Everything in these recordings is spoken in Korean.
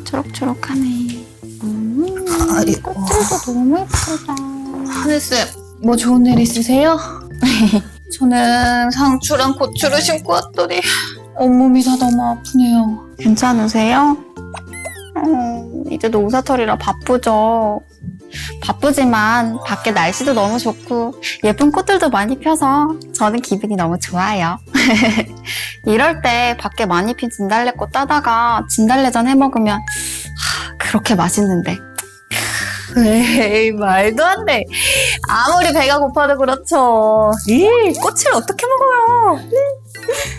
초록초록하네. 아이고. 꽃들도 너무 예쁘다. 하늘쌤, 뭐 좋은 일 있으세요? 저는 상추랑 고추를 심고 왔더니 온몸이 다 너무 아프네요. 괜찮으세요? 이제 농사철이라 바쁘죠. 바쁘지만 밖에 날씨도 너무 좋고 예쁜 꽃들도 많이 펴서 저는 기분이 너무 좋아요. 이럴 때 밖에 많이 핀 진달래꽃 따다가 진달래전 해먹으면 그렇게 맛있는데. 에이, 말도 안 돼. 아무리 배가 고파도 그렇죠. 이 꽃을 어떻게 먹어요?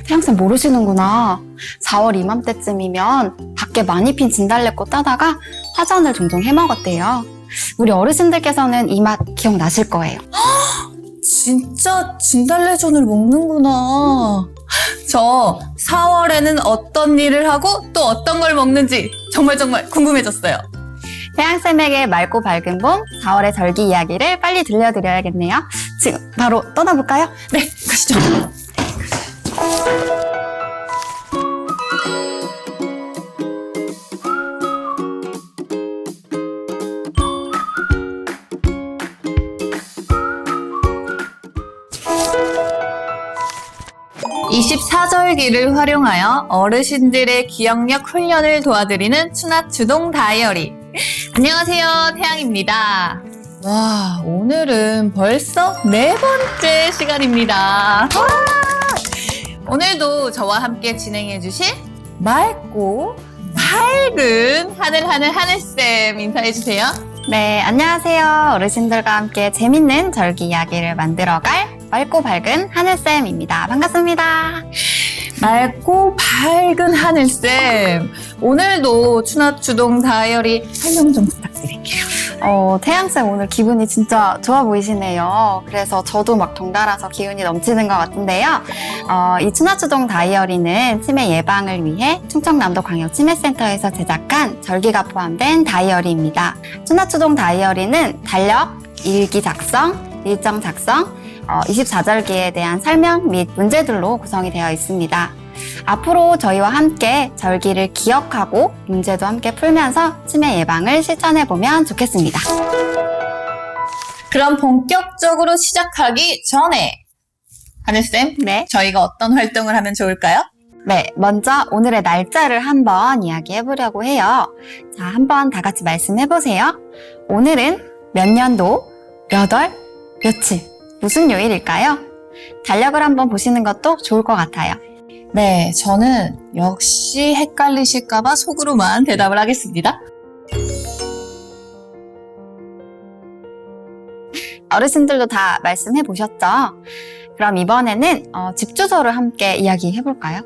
태양쌤 모르시는구나. 4월 이맘때쯤이면 밖에 많이 핀 진달래꽃 따다가 화전을 종종 해먹었대요. 우리 어르신들께서는 이 맛 기억나실 거예요. 진짜 진달래전을 먹는구나. 저 4월에는 어떤 일을 하고 또 어떤 걸 먹는지 정말 궁금해졌어요. 태양쌤에게 맑고 밝은 봄 4월의 절기 이야기를 빨리 들려드려야겠네요. 지금 바로 떠나볼까요? 네, 가시죠. 24절기를 활용하여 어르신들의 기억력 훈련을 도와드리는 추나추동 다이어리. 안녕하세요, 태양입니다. 와, 오늘은 벌써 4번째 시간입니다. 오늘도 저와 함께 진행해주실 맑고 밝은 하늘쌤 인사해주세요. 네, 안녕하세요. 어르신들과 함께 재밌는 절기 이야기를 만들어갈 맑고 밝은 하늘쌤입니다. 반갑습니다. 맑고 밝은 하늘쌤, 오늘도 추나추동 다이어리 설명 좀 부탁드릴게요. 태양쌤 오늘 기분이 진짜 좋아 보이시네요. 그래서 저도 막 덩달아서 기운이 넘치는 것 같은데요. 이 추나추동 다이어리는 치매 예방을 위해 충청남도 광역치매센터에서 제작한 절기가 포함된 다이어리입니다. 추나추동 다이어리는 달력, 일기 작성, 일정 작성, 24절기에 대한 설명 및 문제들로 구성이 되어 있습니다. 앞으로 저희와 함께 절기를 기억하고 문제도 함께 풀면서 치매 예방을 실천해보면 좋겠습니다. 그럼 본격적으로 시작하기 전에 하늘쌤, 네. 저희가 어떤 활동을 하면 좋을까요? 네, 먼저 오늘의 날짜를 한번 이야기해보려고 해요. 자, 한번 다 같이 말씀해보세요. 오늘은 몇 년도, 몇 월, 며칠, 무슨 요일일까요? 달력을 한번 보시는 것도 좋을 것 같아요. 네, 저는 역시 헷갈리실까봐 속으로만 대답을 하겠습니다. 어르신들도 다 말씀해보셨죠? 그럼 이번에는 집 주소를 함께 이야기해볼까요?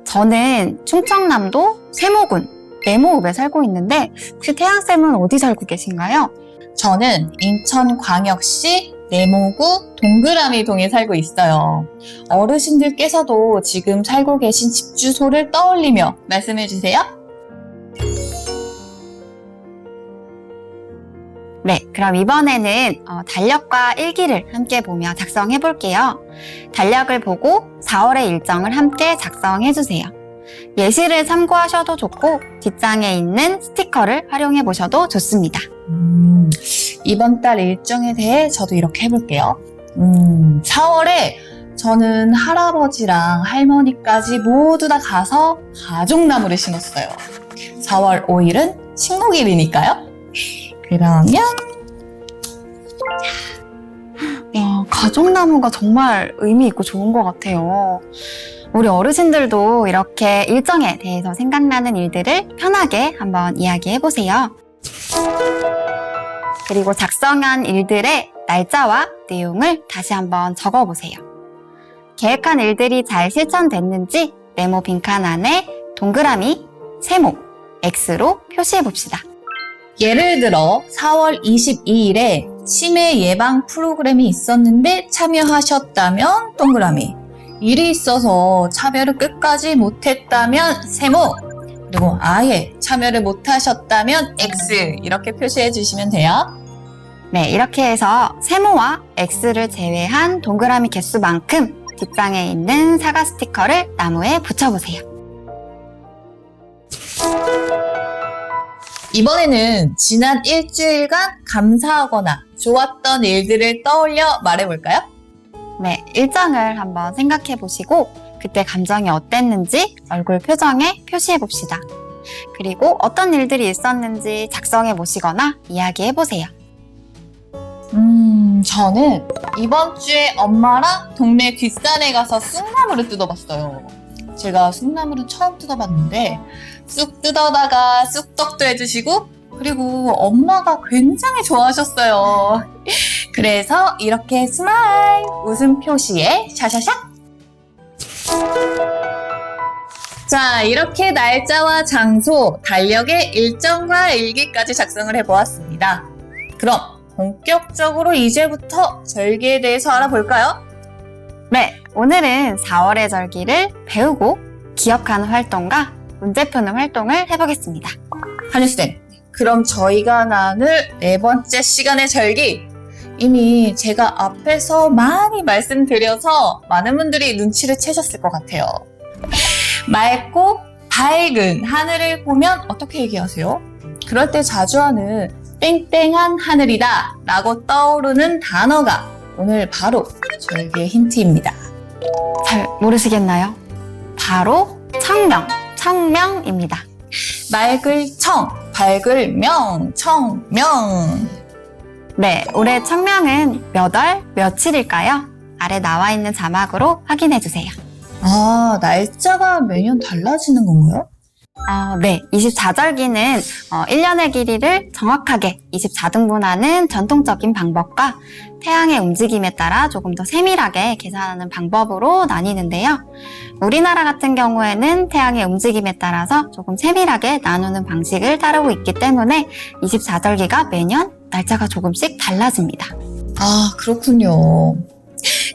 저는 충청남도 세모군 네모읍에 살고 있는데 혹시 태양쌤은 어디 살고 계신가요? 저는 인천광역시 네모구 동그라미 동에 살고 있어요. 어르신들께서도 지금 살고 계신 집 주소를 떠올리며 말씀해주세요. 네, 그럼 이번에는 달력과 일기를 함께 보며 작성해 볼게요. 달력을 보고 4월의 일정을 함께 작성해 주세요. 예시를 참고하셔도 좋고 뒷장에 있는 스티커를 활용해 보셔도 좋습니다. 이번 달 일정에 대해 저도 이렇게 해볼게요. 4월에 저는 할아버지랑 할머니까지 모두 다 가서 가족나무를 심었어요. 4월 5일은 식목일이니까요. 그러면 가족나무가 정말 의미 있고 좋은 것 같아요. 우리 어르신들도 이렇게 일정에 대해서 생각나는 일들을 편하게 한번 이야기해 보세요. 그리고 작성한 일들의 날짜와 내용을 다시 한번 적어보세요. 계획한 일들이 잘 실천됐는지 네모 빈칸 안에 동그라미, 세모, X로 표시해봅시다. 예를 들어 4월 22일에 치매 예방 프로그램이 있었는데 참여하셨다면 동그라미, 일이 있어서 참여를 끝까지 못했다면 세모, 그리고 아예 참여를 못하셨다면 X 이렇게 표시해 주시면 돼요. 네, 이렇게 해서 세모와 X를 제외한 동그라미 개수만큼 뒷장에 있는 사과 스티커를 나무에 붙여보세요. 이번에는 지난 일주일간 감사하거나 좋았던 일들을 떠올려 말해볼까요? 네, 일정을 한번 생각해 보시고 그때 감정이 어땠는지 얼굴 표정에 표시해 봅시다. 그리고 어떤 일들이 있었는지 작성해 보시거나 이야기해 보세요. 저는 이번 주에 엄마랑 동네 뒷산에 가서 쑥나물을 뜯어봤어요. 제가 쑥나물은 처음 뜯어봤는데 쑥 뜯어다가 쑥떡도 해주시고 그리고 엄마가 굉장히 좋아하셨어요. 그래서 이렇게 스마일 웃음 표시에 샤샤샥. 자, 이렇게 날짜와 장소, 달력의 일정과 일기까지 작성을 해보았습니다. 그럼 본격적으로 이제부터 절기에 대해서 알아볼까요? 네, 오늘은 4월의 절기를 배우고 기억하는 활동과 문제 푸는 활동을 해보겠습니다. 한유쌤, 그럼 저희가 나눌 네 번째 시간의 절기. 이미 제가 앞에서 많이 말씀드려서 많은 분들이 눈치를 채셨을 것 같아요. 맑고 밝은 하늘을 보면 어떻게 얘기하세요? 그럴 때 자주 하는 땡땡한 하늘이다 라고 떠오르는 단어가 오늘 바로 절기의 힌트입니다. 잘 모르시겠나요? 바로 청명입니다. 맑을 청, 밝을 명, 청명. 네, 올해 청명은 몇 월, 며칠일까요? 아래 나와 있는 자막으로 확인해 주세요. 아, 날짜가 매년 달라지는 건가요? 네, 24절기는 1년의 길이를 정확하게 24등분하는 전통적인 방법과 태양의 움직임에 따라 조금 더 세밀하게 계산하는 방법으로 나뉘는데요. 우리나라 같은 경우에는 태양의 움직임에 따라서 조금 세밀하게 나누는 방식을 따르고 있기 때문에 24절기가 매년 날짜가 조금씩 달라집니다. 아, 그렇군요.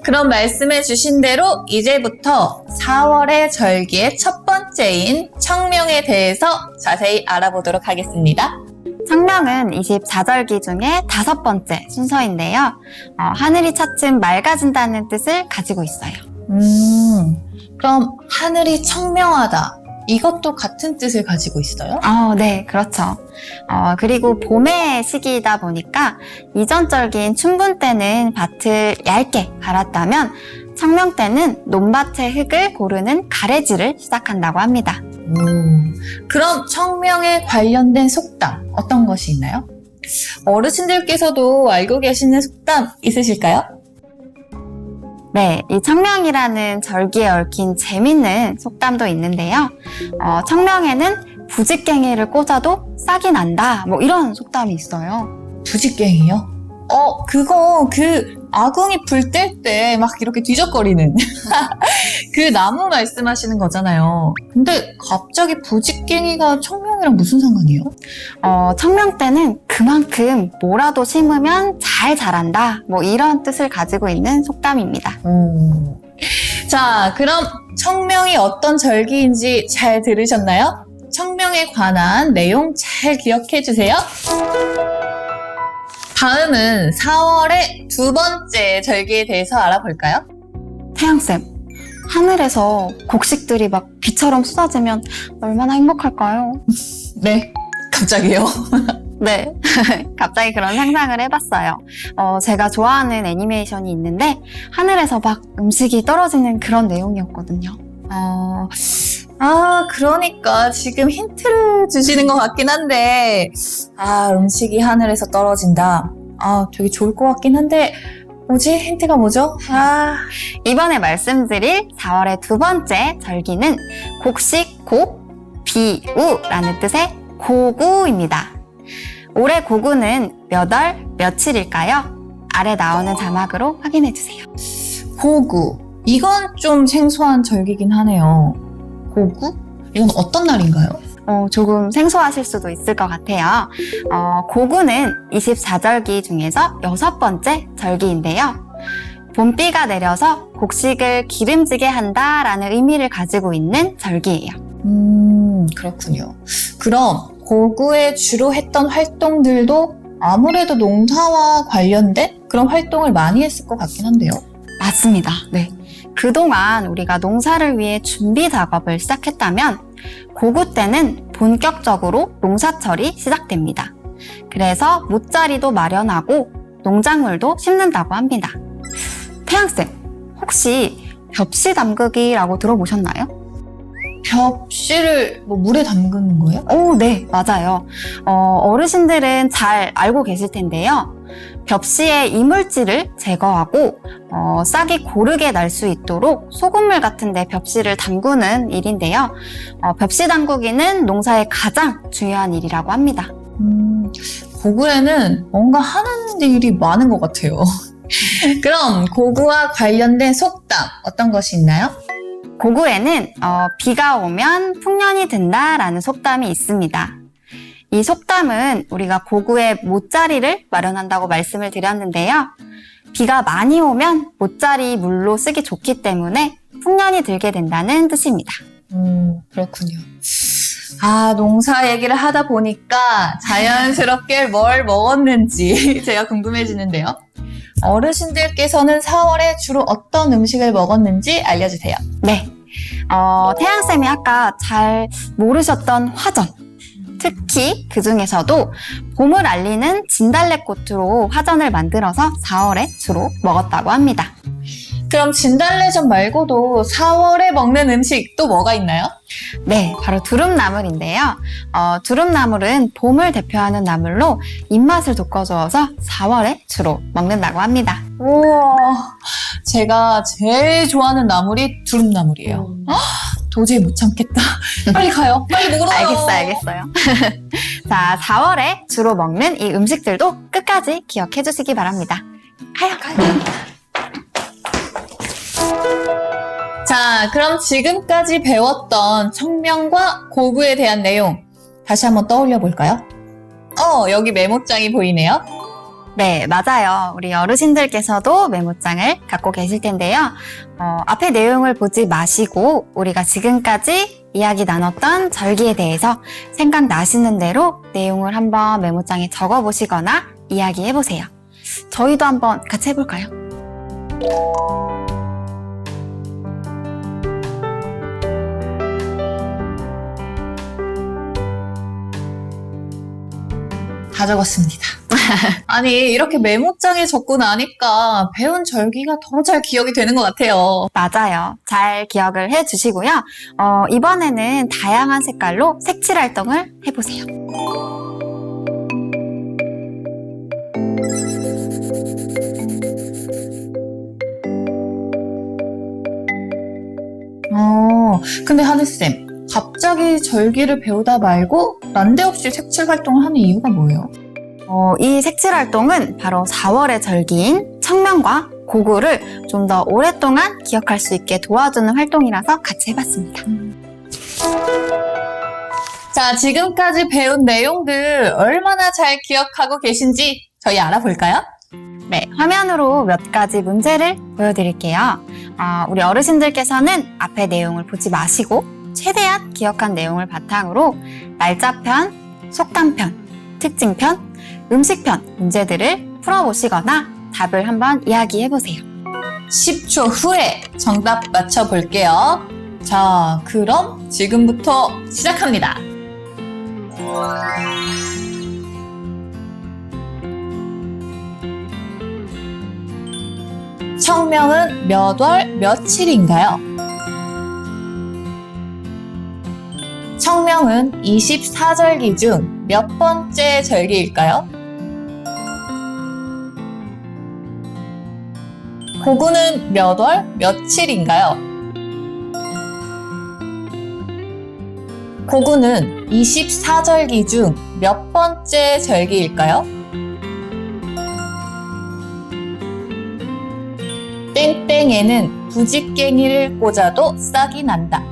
그럼 말씀해 주신 대로 이제부터 4월의 절기의 첫 번째인 청명에 대해서 자세히 알아보도록 하겠습니다. 청명은 24절기 중에 5번째 순서인데요. 하늘이 차츰 맑아진다는 뜻을 가지고 있어요. 그럼 하늘이 청명하다. 이것도 같은 뜻을 가지고 있어요? 네, 그렇죠. 그리고 봄의 시기이다 보니까 이전 절기인 춘분 때는 밭을 얇게 갈았다면 청명 때는 논밭의 흙을 고르는 가래질을 시작한다고 합니다. 그럼 청명에 관련된 속담 어떤 것이 있나요? 어르신들께서도 알고 계시는 속담 있으실까요? 네, 이 청명이라는 절기에 얽힌 재밌는 속담도 있는데요. 청명에는 부직갱이를 꽂아도 싹이 난다. 뭐 이런 속담이 있어요. 부직갱이요? 그거 아궁이 불 뗄 때 막 이렇게 뒤적거리는 그 나무 말씀하시는 거잖아요. 근데 갑자기 부직갱이가 청명이랑 무슨 상관이에요? 청명 때는 그만큼 뭐라도 심으면 잘 자란다. 뭐 이런 뜻을 가지고 있는 속담입니다. 자, 그럼 청명이 어떤 절기인지 잘 들으셨나요? 청명에 관한 내용 잘 기억해 주세요. 다음은 4월의 두 번째 절기에 대해서 알아볼까요? 태양쌤, 하늘에서 곡식들이 막 비처럼 쏟아지면 얼마나 행복할까요? 네, 갑자기요? 네, 갑자기 그런 상상을 해봤어요. 제가 좋아하는 애니메이션이 있는데 하늘에서 막 음식이 떨어지는 그런 내용이었거든요. 그러니까 지금 힌트를 주시는 것 같긴 한데 음식이 하늘에서 떨어진다. 되게 좋을 것 같긴 한데 뭐지? 힌트가 뭐죠? 이번에 말씀드릴 4월의 두 번째 절기는 곡식, 비우라는 뜻의 고구입니다. 올해 고구는 몇 월, 며칠일까요? 아래 나오는 자막으로 확인해주세요. 고구. 이건 좀 생소한 절기긴 하네요. 고구? 이건 어떤 날인가요? 조금 생소하실 수도 있을 것 같아요. 고구는 24절기 중에서 6번째 절기인데요. 봄비가 내려서 곡식을 기름지게 한다라는 의미를 가지고 있는 절기예요. 그렇군요. 그럼 고구에 주로 했던 활동들도 아무래도 농사와 관련된 그런 활동을 많이 했을 것 같긴 한데요. 맞습니다. 네. 그동안 우리가 농사를 위해 준비 작업을 시작했다면 고구 때는 본격적으로 농사철이 시작됩니다. 그래서 모짜리도 마련하고 농작물도 심는다고 합니다. 태양쌤, 혹시 벽시 담그기라고 들어보셨나요? 벽씨를 물에 담그는 거예요? 오, 네, 맞아요. 어르신들은 잘 알고 계실 텐데요. 벽시의 이물질을 제거하고 싹이 고르게 날 수 있도록 소금물 같은 데 벽시를 담그는 일인데요. 벽시 담그기는 농사의 가장 중요한 일이라고 합니다. 고구에는 뭔가 하는 일이 많은 것 같아요. 그럼 고구와 관련된 속담 어떤 것이 있나요? 고구에는 비가 오면 풍년이 든다라는 속담이 있습니다. 이 속담은 우리가 고구에 모짜리를 마련한다고 말씀을 드렸는데요. 비가 많이 오면 모짜리 물로 쓰기 좋기 때문에 풍년이 들게 된다는 뜻입니다. 그렇군요. 농사 얘기를 하다 보니까 자연스럽게 뭘 먹었는지 제가 궁금해지는데요. 어르신들께서는 4월에 주로 어떤 음식을 먹었는지 알려주세요. 네. 태양쌤이 아까 잘 모르셨던 화전. 특히 그 중에서도 봄을 알리는 진달래꽃으로 화전을 만들어서 4월에 주로 먹었다고 합니다. 그럼 진달래전 말고도 4월에 먹는 음식 또 뭐가 있나요? 네, 바로 두릅나물인데요. 두릅나물은 봄을 대표하는 나물로 입맛을 돋궈주어서 4월에 주로 먹는다고 합니다. 우와, 제가 제일 좋아하는 나물이 두릅나물이에요. 도저히 못 참겠다. 빨리 가요. 빨리 먹으러 가요. 알겠어요. 자, 4월에 주로 먹는 이 음식들도 끝까지 기억해 주시기 바랍니다. 가요. 자, 그럼 지금까지 배웠던 청명과 고구에 대한 내용 다시 한번 떠올려 볼까요? 여기 메모장이 보이네요. 네, 맞아요. 우리 어르신들께서도 메모장을 갖고 계실 텐데요. 앞에 내용을 보지 마시고 우리가 지금까지 이야기 나눴던 절기에 대해서 생각나시는 대로 내용을 한번 메모장에 적어보시거나 이야기해보세요. 저희도 한번 같이 해볼까요? 다 적었습니다. 아니, 이렇게 메모장에 적고 나니까 배운 절기가 더 잘 기억이 되는 것 같아요. 맞아요. 잘 기억을 해주시고요. 이번에는 다양한 색깔로 색칠 활동을 해보세요. 근데 하늘쌤, 갑자기 절기를 배우다 말고 난데없이 색칠 활동을 하는 이유가 뭐예요? 이 색칠 활동은 바로 4월의 절기인 청명과 고구를 좀 더 오랫동안 기억할 수 있게 도와주는 활동이라서 같이 해봤습니다. 자, 지금까지 배운 내용들 얼마나 잘 기억하고 계신지 저희 알아볼까요? 네, 화면으로 몇 가지 문제를 보여드릴게요. 우리 어르신들께서는 앞에 내용을 보지 마시고 최대한 기억한 내용을 바탕으로 날짜편, 속담편, 특징편, 음식편 문제들을 풀어보시거나 답을 한번 이야기해보세요. 10초 후에 정답 맞춰볼게요. 자, 그럼 지금부터 시작합니다. 청명은 몇 월 며칠인가요? 청명은 24절기 중 몇 번째 절기일까요? 고구는 몇 월 며칠인가요? 고구는 24절기 중 몇 번째 절기일까요? 땡땡에는 부직갱이를 꽂아도 싹이 난다.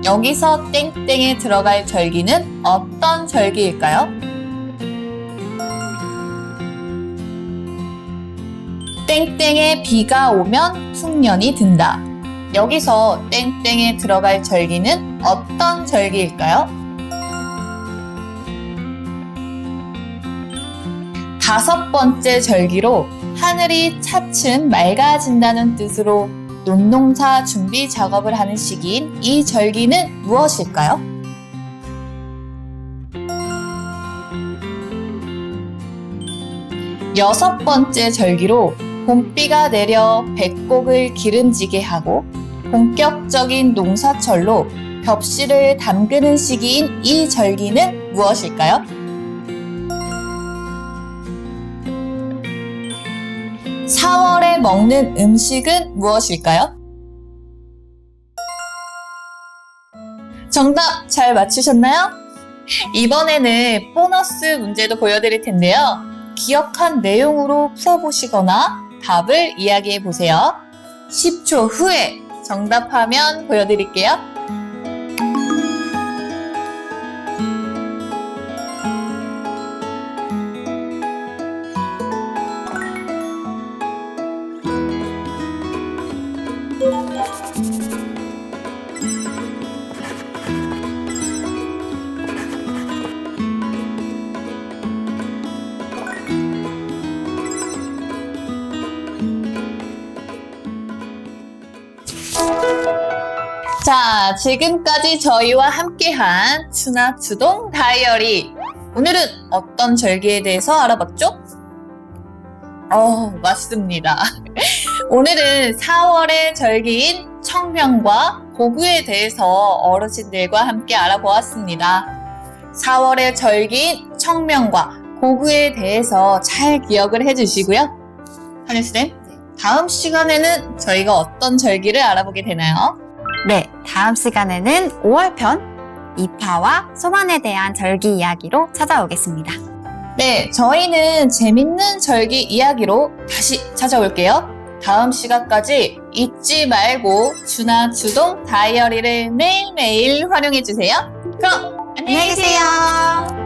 여기서 땡땡에 들어갈 절기는 어떤 절기일까요? 땡땡에 비가 오면 풍년이 든다. 여기서 땡땡에 들어갈 절기는 어떤 절기일까요? 5번째 절기로 하늘이 차츰 맑아진다는 뜻으로 논농사 준비 작업을 하는 시기인 이 절기는 무엇일까요? 6번째 절기로 봄비가 내려 백곡을 기름지게 하고 본격적인 농사철로 벽실을 담그는 시기인 이 절기는 무엇일까요? 4월에 먹는 음식은 무엇일까요? 정답 잘 맞추셨나요? 이번에는 보너스 문제도 보여드릴 텐데요. 기억한 내용으로 풀어보시거나 답을 이야기해 보세요. 10초 후에 정답하면 보여드릴게요. 자, 지금까지 저희와 함께한 추나추동 다이어리. 오늘은 어떤 절기에 대해서 알아봤죠? 맞습니다. 오늘은 4월의 절기인 청명과 고구에 대해서 어르신들과 함께 알아보았습니다. 4월의 절기인 청명과 고구에 대해서 잘 기억을 해주시고요. 하늘쌤, 다음 시간에는 저희가 어떤 절기를 알아보게 되나요? 네, 다음 시간에는 5월편 이파와 소만에 대한 절기 이야기로 찾아오겠습니다. 네, 저희는 재밌는 절기 이야기로 다시 찾아올게요. 다음 시간까지 잊지 말고 추나추동 다이어리를 매일매일 활용해주세요. 그럼 안녕히 계세요.